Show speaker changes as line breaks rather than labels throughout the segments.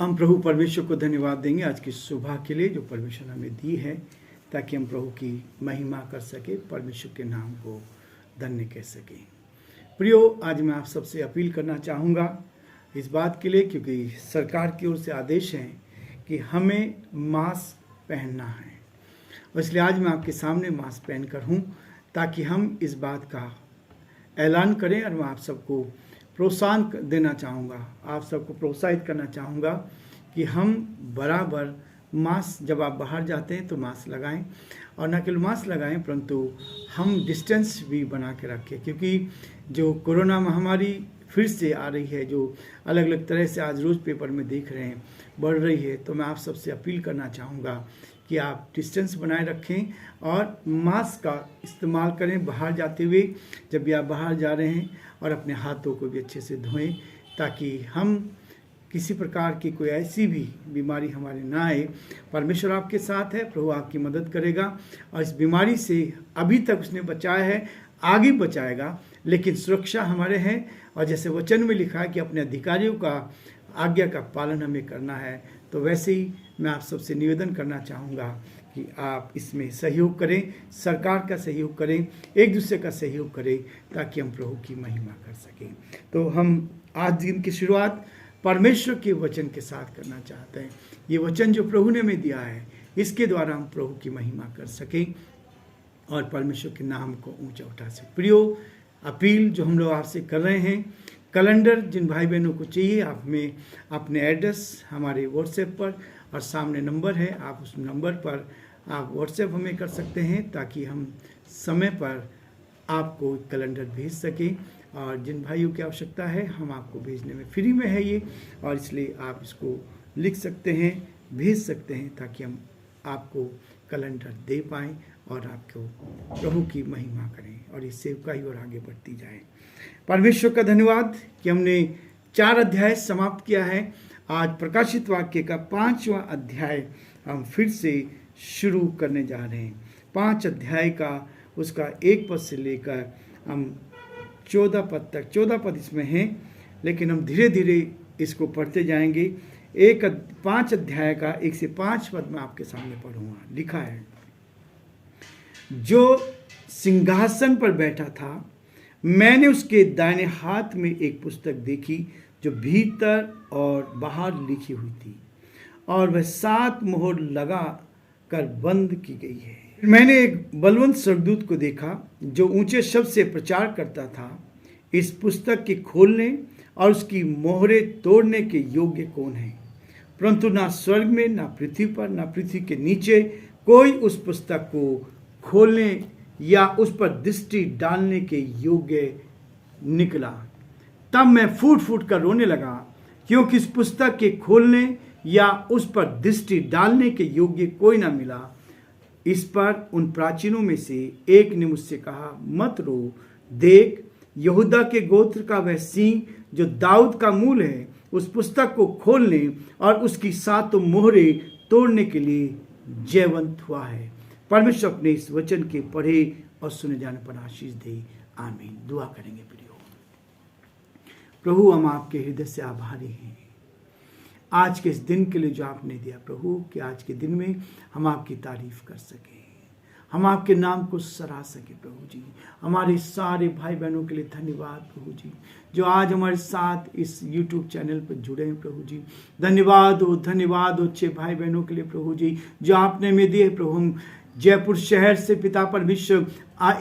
हम प्रभु परमेश्वर को धन्यवाद देंगे आज की सुबह के लिए जो परमेश्वर ने हमें दी है, ताकि हम प्रभु की महिमा कर सके, परमेश्वर के नाम को धन्य कह सकें। प्रियो, आज मैं आप सबसे अपील करना चाहूँगा इस बात के लिए, क्योंकि सरकार की ओर से आदेश है कि हमें मास्क पहनना है, इसलिए आज मैं आपके सामने मास्क पहनकर हूँ ताकि हम इस बात का ऐलान करें। और मैं आप सबको प्रोत्साहन देना चाहूँगा, आप सबको प्रोत्साहित करना चाहूँगा कि हम बराबर मास्क, जब आप बाहर जाते हैं तो मास्क लगाएं, और न केवल मास्क लगाएं परंतु हम डिस्टेंस भी बना के रखें, क्योंकि जो कोरोना महामारी फिर से आ रही है, जो अलग अलग तरह से आज रोज़ पेपर में देख रहे हैं बढ़ रही है, तो मैं आप सबसे अपील करना चाहूँगा कि आप डिस्टेंस बनाए रखें और मास्क का इस्तेमाल करें बाहर जाते हुए, जब भी आप बाहर जा रहे हैं, और अपने हाथों को भी अच्छे से धोएं ताकि हम किसी प्रकार की कोई ऐसी भी बीमारी हमारे ना आए। परमेश्वर आपके साथ है, प्रभु आपकी मदद करेगा, और इस बीमारी से अभी तक उसने बचाया है, आगे बचाएगा, लेकिन सुरक्षा हमारे हैं। और जैसे वचन में लिखा है कि अपने अधिकारियों का आज्ञा का पालन हमें करना है, तो वैसे ही मैं आप सबसे निवेदन करना चाहूँगा कि आप इसमें सहयोग करें, सरकार का सहयोग करें, एक दूसरे का सहयोग करें, ताकि हम प्रभु की महिमा कर सकें। तो हम आज दिन की शुरुआत परमेश्वर के वचन के साथ करना चाहते हैं। ये वचन जो प्रभु ने हमें दिया है, इसके द्वारा हम प्रभु की महिमा कर सकें और परमेश्वर के नाम को ऊंचा उठा सकें। प्रियो, अपील जो हम लोग आपसे कर रहे हैं, कैलेंडर जिन भाई बहनों को चाहिए, आप में अपने एड्रेस हमारे व्हाट्सएप पर, और सामने नंबर है, आप उस नंबर पर आप व्हाट्सएप हमें कर सकते हैं, ताकि हम समय पर आपको कैलेंडर भेज सकें। और जिन भाइयों की आवश्यकता है, हम आपको भेजने में फ्री में है ये, और इसलिए आप इसको लिख सकते हैं, भेज सकते हैं, ताकि हम आपको कैलेंडर दे पाएँ और आपको प्रभु की महिमा करें और इस सेवकाई और आगे बढ़ती जाए। परमेश्वर का धन्यवाद कि हमने 4 अध्याय समाप्त किया है। आज प्रकाशित वाक्य का 5वां अध्याय हम फिर से शुरू करने जा रहे हैं। 5 अध्याय का उसका 1 पद से लेकर हम 14 पद तक, 14 पद इसमें हैं, लेकिन हम धीरे धीरे इसको पढ़ते जाएंगे। 5 अध्याय का 1 से 5 पद में आपके सामने पढ़ूंगा। लिखा है, जो सिंहासन पर बैठा था, मैंने उसके दाहिने हाथ में एक पुस्तक देखी जो भीतर और बाहर लिखी हुई थी, और वह 7 मोहर लगा कर बंद की गई है। मैंने एक बलवंत स्वर्गदूत को देखा जो ऊंचे शब्द से प्रचार करता था, इस पुस्तक के खोलने और उसकी मोहरें तोड़ने के योग्य कौन है? परंतु ना स्वर्ग में, ना पृथ्वी पर, ना पृथ्वी के नीचे कोई उस पुस्तक को खोलने या उस पर दृष्टि डालने के योग्य निकला। तब मैं फूट फूट कर रोने लगा, क्योंकि इस पुस्तक के खोलने या उस पर दृष्टि डालने के योग्य कोई ना मिला। इस पर उन प्राचीनों में से एक ने मुझसे कहा, मत रो, देख, यहूदा के गोत्र का वह सिंह जो दाऊद का मूल है, उस पुस्तक को खोलने और उसकी 7 मोहरें तोड़ने के लिए जयवंत हुआ है। परमेश्वर अपने इस वचन के पढ़े और सुने जाने पर आशीष दे। आमीन। दुआ करेंगे। प्रियो प्रभु, हम आपके हृदय से आभारी हैं आज के इस दिन के लिए जो आपने दिया प्रभु, कि आज के दिन में हम आपकी तारीफ कर सकें, हम आपके नाम को सराह सके प्रभु जी। हमारे सारे भाई बहनों के लिए धन्यवाद प्रभु जी, जो आज हमारे साथ इस YouTube चैनल पर जुड़े हैं प्रभु जी। धन्यवाद हो अच्छे भाई बहनों के लिए प्रभु जी, जो आपने में दिए प्रभु। हम जयपुर शहर से पिता परमेश्वर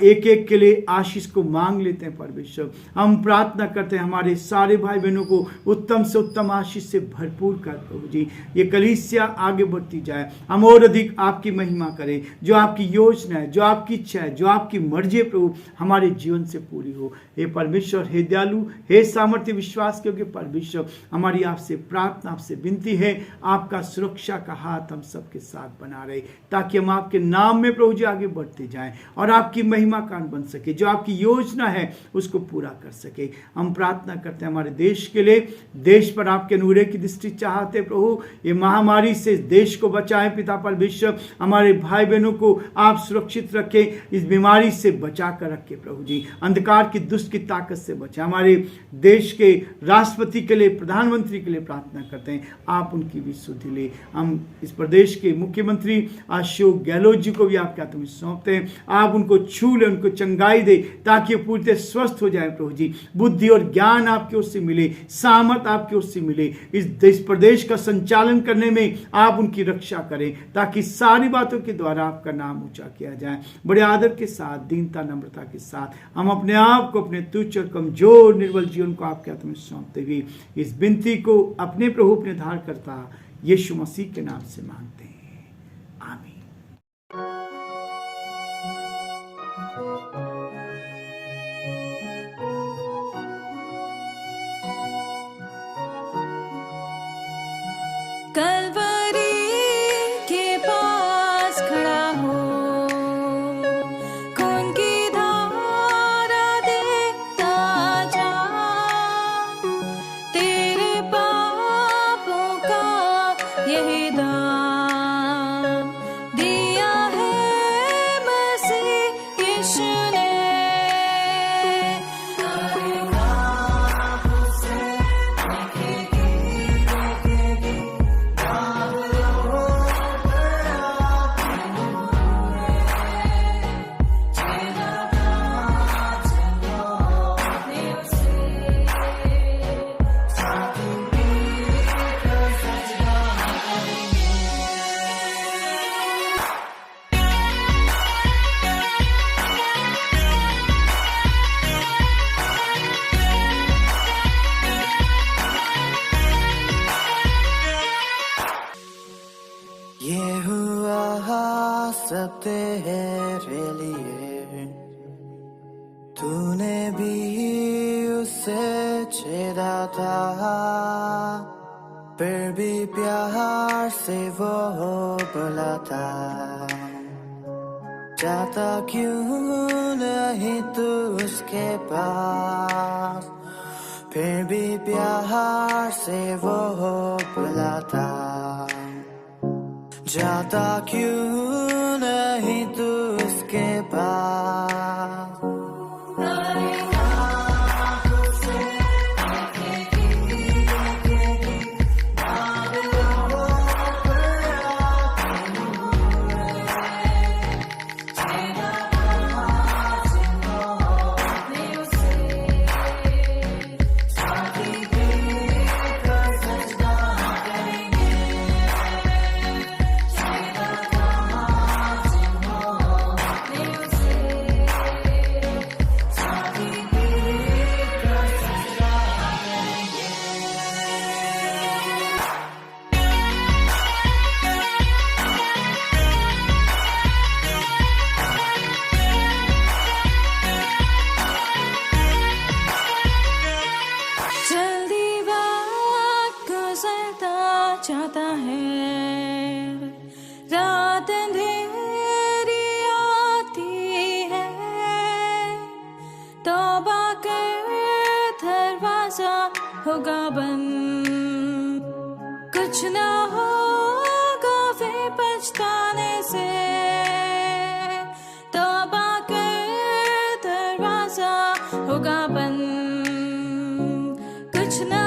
एक एक के लिए आशीष को मांग लेते हैं परमेश्वर। हम प्रार्थना करते हैं हमारे सारे भाई बहनों को उत्तम से उत्तम आशीष से भरपूर कर प्रभु जी। ये कलीसिया आगे बढ़ती जाए, हम और अधिक आपकी महिमा करें। जो आपकी योजना है, जो आपकी इच्छा है, जो आपकी मर्जी है प्रभु, हमारे जीवन से पूरी हो। हे परमेश्वर, हे दयालु, हे सामर्थ्य विश्वास क्योंकि परमेश्वर, हमारी आपसे प्रार्थना, आपसे विनती है, आपका सुरक्षा का हाथ हम सबके साथ बना रहे, ताकि हम आपके नाम में प्रभु जी आगे बढ़ते जाएं और आपकी आपकी महिमा कारण बन सके, जो आपकी योजना है उसको पूरा कर सके। हम प्रार्थना करते हैं हमारे देश के लिए, देश पर आपके नूरे की दृष्टि चाहते प्रभु, ये महामारी से देश को बचाएं पिता परमेश्वर, हमारे भाई बहनों को आप सुरक्षित रखें, इस बीमारी से बचा कर रखें प्रभु जी, अंधकार की दुष्ट की ताकत से बचाएं। हमारे देश के राष्ट्रपति के लिए, प्रधानमंत्री के लिए प्रार्थना करते हैं, आप उनकी भी सुधि ले। हम इस प्रदेश के मुख्यमंत्री अशोक गहलोत जी को भी आपके हाथों में सौंपते हैं, आप उनको छू ले, उनको चंगाई दे, ताकि वो पूरी तरह स्वस्थ हो जाए प्रभु जी। बुद्धि और ज्ञान आपकी ओर से मिले, सामर्थ आपकी ओर से मिले, इस प्रदेश का संचालन करने में आप उनकी रक्षा करें, ताकि सारी बातों के द्वारा आपका नाम ऊंचा किया जाए। बड़े आदर के साथ, दीनता नम्रता के साथ हम अपने आप को, अपने तुच्छ और कमजोर निर्बल जीवन को आपके हाथ में सौंपते हुए इस विनती को अपने प्रभु, अपने धारकर्ता यीशु मसीह के नाम से मांगते हैं, आमीन।
कलवरी के पास खड़ा हो, खून की धारा देखता जा, तेरे पापों का यही दाम दिया है मसीह यीशु ने।
ये हुआ सब तेरे लिए, तूने भी उसे छेड़ा था, फिर भी प्यार से वो बुलाता, जाता क्यों नहीं तू उसके पास, फिर भी प्यार से वो बुलाता, जाता क्यों नहीं तू उसके पास।
चाहता है, रात अंधेरी आती है, तौबा कर दरवाजा होगा बंद, कुछ ना होगा फिर पछताने से, तौबा कर दरवाजा होगा बंद, कुछ ना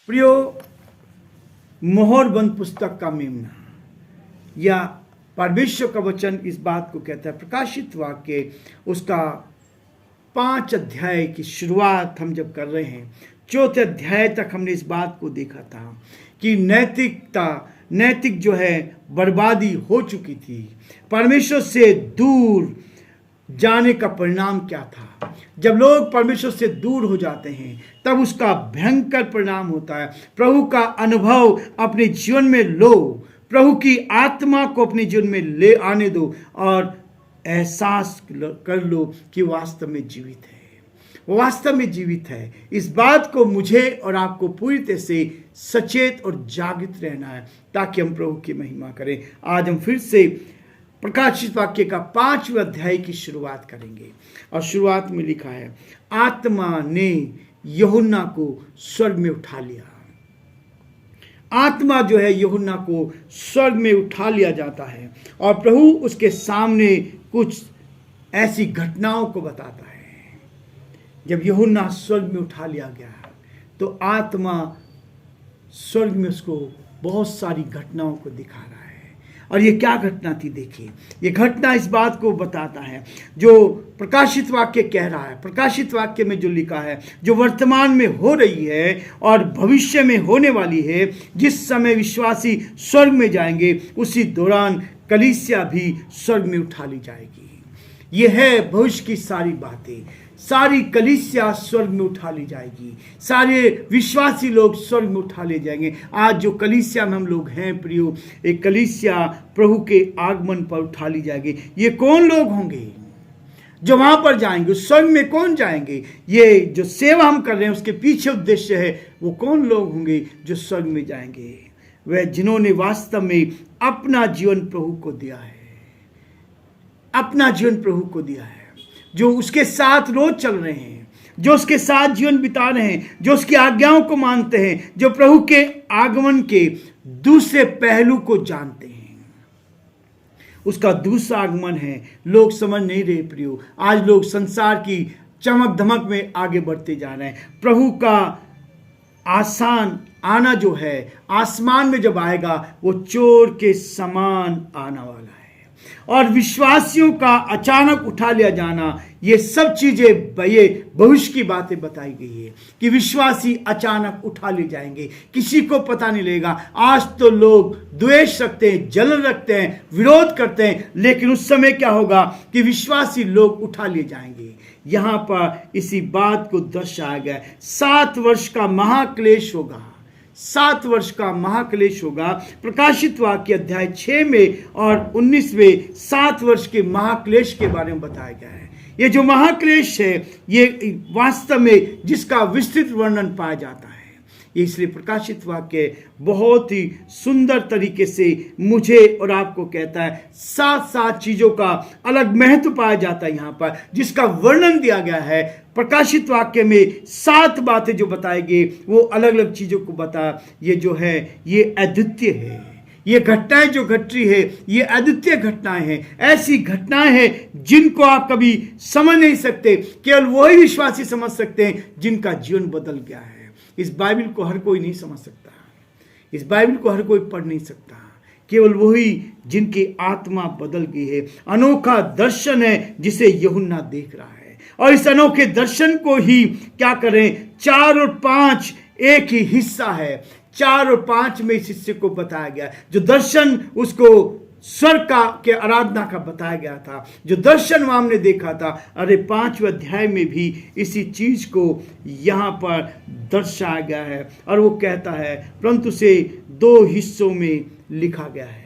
प्रियो, मोहरबंद पुस्तक का मेमना या परमेश्वर का वचन इस बात को कहता है, प्रकाशित वाक्य उसका 5 अध्याय की शुरुआत हम जब कर रहे हैं, 4थे अध्याय तक हमने इस बात को देखा था कि नैतिक जो है बर्बादी हो चुकी थी। परमेश्वर से दूर जाने का परिणाम क्या था? जब लोग परमेश्वर से दूर हो जाते हैं तब उसका भयंकर परिणाम होता है। प्रभु का अनुभव अपने जीवन में लो, प्रभु की आत्मा को अपने जीवन में ले आने दो और एहसास कर लो कि वास्तव में जीवित है, वास्तव में जीवित है। इस बात को मुझे और आपको पूरी तरह से सचेत और जागृत रहना है ताकि हम प्रभु की महिमा करें। आज हम फिर से प्रकाशित वाक्य का 5वें अध्याय की शुरुआत करेंगे और शुरुआत में लिखा है, आत्मा ने यूहन्ना को स्वर्ग में उठा लिया। आत्मा जो है यूहन्ना को स्वर्ग में उठा लिया जाता है और प्रभु उसके सामने कुछ ऐसी घटनाओं को बताता है। जब यूहन्ना स्वर्ग में उठा लिया गया तो आत्मा स्वर्ग में उसको बहुत सारी घटनाओं को दिखा रहा है। और ये क्या घटना थी? देखिए, ये घटना इस बात को बताता है जो प्रकाशित वाक्य कह रहा है। प्रकाशित वाक्य में जो लिखा है, जो वर्तमान में हो रही है और भविष्य में होने वाली है। जिस समय विश्वासी स्वर्ग में जाएंगे उसी दौरान कलीसिया भी स्वर्ग में उठा ली जाएगी। ये है भविष्य की सारी बातें। सारी कलीसिया स्वर्ग में उठा ली जाएगी, सारे विश्वासी लोग स्वर्ग में उठा ले जाएंगे। आज जो कलीसिया में हम लोग हैं प्रियो, एक कलीसिया प्रभु के आगमन पर उठा ली जाएगी। ये कौन लोग होंगे जो वहां पर जाएंगे? स्वर्ग में कौन जाएंगे? ये जो सेवा हम कर रहे हैं उसके पीछे उद्देश्य है, वो कौन लोग होंगे जो स्वर्ग में जाएंगे? वह जिन्होंने वास्तव में अपना जीवन प्रभु को दिया है, अपना जीवन प्रभु को दिया है, जो उसके साथ रोज चल रहे हैं, जो उसके साथ जीवन बिता रहे हैं, जो उसकी आज्ञाओं को मानते हैं, जो प्रभु के आगमन के दूसरे पहलू को जानते हैं। उसका दूसरा आगमन है, लोग समझ नहीं रहे प्रियो। आज लोग संसार की चमक धमक में आगे बढ़ते जा रहे हैं। प्रभु का आसान आना जो है, आसमान में जब आएगा वो चोर के समान आने वाला है। और विश्वासियों का अचानक उठा लिया जाना, ये सब चीजें ये भविष्य की बातें बताई गई है कि विश्वासी अचानक उठा ले जाएंगे, किसी को पता नहीं लगेगा। आज तो लोग द्वेष रखते हैं, जलन रखते हैं, विरोध करते हैं, लेकिन उस समय क्या होगा कि विश्वासी लोग उठा लिए जाएंगे। यहां पर इसी बात को दर्शाया गया। 7 वर्ष का महाक्लेश होगा, 7 वर्ष का महाक्लेश होगा। प्रकाशित वाक्य अध्याय 6 में और 19वें 7 वर्ष के महाक्लेश के बारे में बताया गया है। ये जो महाक्लेश है, ये वास्तव में जिसका विस्तृत वर्णन पाया जाता है। इसलिए प्रकाशित वाक्य बहुत ही सुंदर तरीके से मुझे और आपको कहता है 7 चीजों का अलग महत्व पाया जाता है यहाँ पर, जिसका वर्णन दिया गया है। प्रकाशित वाक्य में 7 बातें जो बताई गई, वो अलग अलग चीजों को बता। ये जो है ये अद्वितीय है। ये घटनाएं जो घट रही है ये अद्वितीय घटनाएं हैं। ऐसी घटनाएं हैं जिनको आप कभी समझ नहीं सकते, केवल वही विश्वासी समझ सकते हैं जिनका जीवन बदल गया है। इस बाइबल को हर कोई नहीं समझ सकता, इस बाइबल को हर कोई पढ़ नहीं सकता, केवल वही जिनकी आत्मा बदल गई है। अनोखा दर्शन है जिसे यूहन्ना देख रहा है, और इस अनोखे दर्शन को ही क्या करें, 4 और 5 एक ही हिस्सा है। 4 और 5 में इस हिस्से को बताया गया। जो दर्शन उसको स्वर्ग का के आराधना का बताया गया था, जो दर्शन वहां हमने देखा था, अरे 5वें अध्याय में भी इसी चीज को यहां पर दर्शाया गया है। और वो कहता है, परंतु से 2 हिस्सों में लिखा गया है।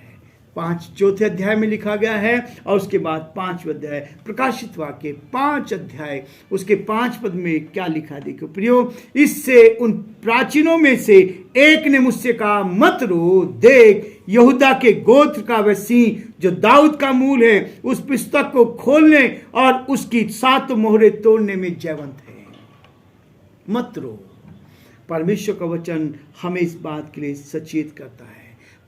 4थे अध्याय में लिखा गया है और उसके बाद 5वें अध्याय। प्रकाशित वाक्य 5 अध्याय उसके 5 पद में क्या लिखा है देखो प्रियो, इससे उन प्राचीनों में से एक ने मुझसे कहा, मत रो, देख यहूदा के गोत्र का वह सिंह जो दाऊद का मूल है, उस पुस्तक को खोलने और उसकी 7 मोहरें तोड़ने में जयवंत है। मत रो। परमेश्वर का वचन हमें इस बात के लिए सचेत करता है।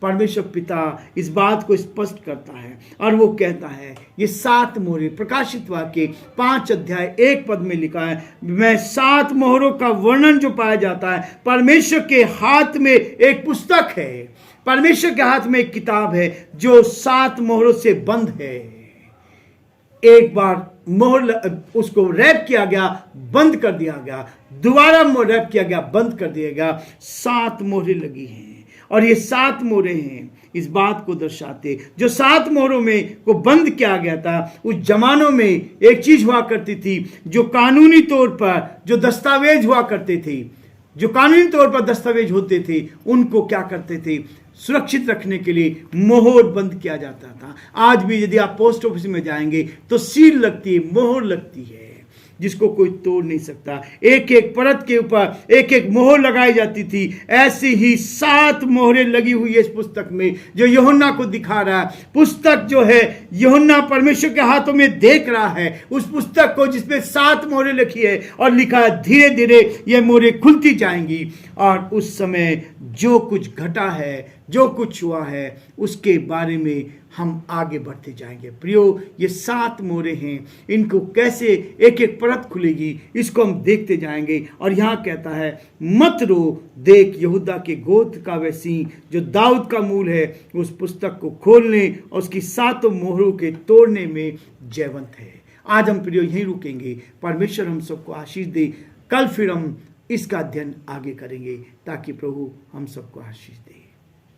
परमेश्वर पिता इस बात को स्पष्ट करता है और वो कहता है, ये 7 मोहरें, प्रकाशित वाक्य 5 अध्याय 1 पद में लिखा है। मैं 7 मोहरों का वर्णन जो पाया जाता है, परमेश्वर के हाथ में एक पुस्तक है, परमेश्वर के हाथ में एक किताब है जो 7 मोहरों से बंद है। एक बार उसको रैप किया गया, बंद कर दिया गया, दोबारा रैप किया गया, बंद कर दिया गया। 7 मोहरें लगी हैं और ये 7 मोहरें हैं इस बात को दर्शाते। जो 7 मोहरों में को बंद किया गया था, उस जमानों में एक चीज हुआ करती थी, जो कानूनी तौर पर जो दस्तावेज हुआ करते थे, जो कानूनी तौर पर दस्तावेज होते थे, उनको क्या करते थे, सुरक्षित रखने के लिए मोहर बंद किया जाता था। आज भी यदि आप पोस्ट ऑफिस में जाएंगे तो सील लगती है, मोहर लगती है, जिसको कोई तोड़ नहीं सकता। एक एक परत के ऊपर एक एक मोहर लगाई जाती थी। ऐसी ही 7 मोहरें लगी हुई है इस पुस्तक में, जो यूहन्ना को दिखा रहा है। पुस्तक जो है यूहन्ना परमेश्वर के हाथों में देख रहा है, उस पुस्तक को जिसमें 7 मोहरें लिखी है, और लिखा है धीरे धीरे ये मोहरें खुलती जाएंगी, और उस समय जो कुछ घटा है, जो कुछ हुआ है, उसके बारे में हम आगे बढ़ते जाएंगे। प्रियो, ये 7 मोहरें हैं, इनको कैसे एक एक परत खुलेगी, इसको हम देखते जाएंगे। और यहाँ कहता है, मत रो, देख यहूदा के गोत्र का वह सिंह जो दाऊद का मूल है, उस पुस्तक को खोलने और उसकी 7 मोहरों के तोड़ने में जयवंत है। आज हम प्रियो यहीं रुकेंगे। परमेश्वर हम सबको आशीष दे। कल फिर हम इसका अध्ययन आगे करेंगे, ताकि प्रभु हम सबको आशीष दे।